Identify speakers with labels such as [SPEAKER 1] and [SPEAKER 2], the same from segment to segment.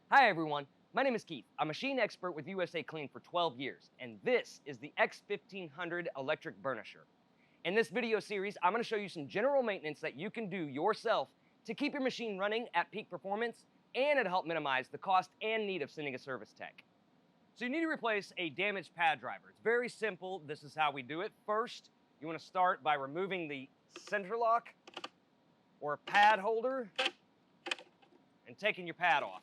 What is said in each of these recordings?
[SPEAKER 1] Hi everyone, my name is Keith. I'm a machine expert with USACLEAN for 12 years, and this is the x1500 electric burnisher. In this video series, I'm going to show you some general maintenance that you can do yourself to keep your machine running at peak performance, and it'll help minimize the cost and need of sending a service tech. So you need to replace a damaged pad driver. It's very simple. This is how we do it. First, you want to start by removing the center lock or pad holder and taking your pad off.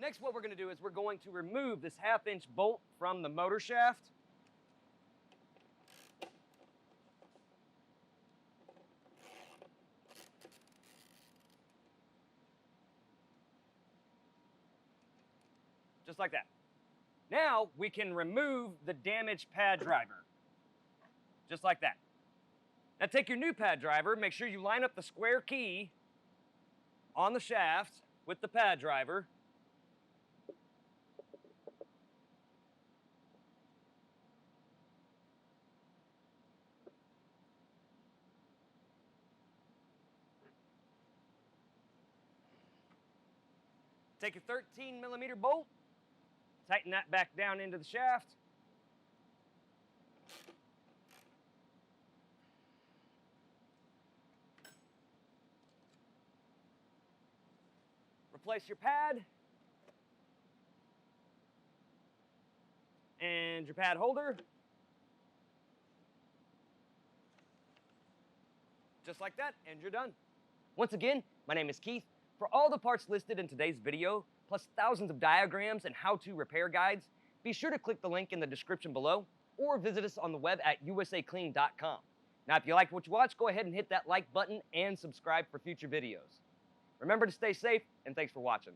[SPEAKER 1] Next, what we're going to do is we're going to remove this 1/2-inch bolt from the motor shaft. Just like that. Now we can remove the damaged pad driver. Just like that. Now take your new pad driver, make sure you line up the square key on the shaft with the pad driver. Take a 13mm bolt, tighten that back down into the shaft. Replace your pad and your pad holder. Just like that, and you're done. Once again, my name is Keith. For all the parts listed in today's video, plus thousands of diagrams and how-to repair guides, be sure to click the link in the description below or visit us on the web at USACLEAN.com. Now, if you liked what you watched, go ahead and hit that like button and subscribe for future videos. Remember to stay safe, and thanks for watching.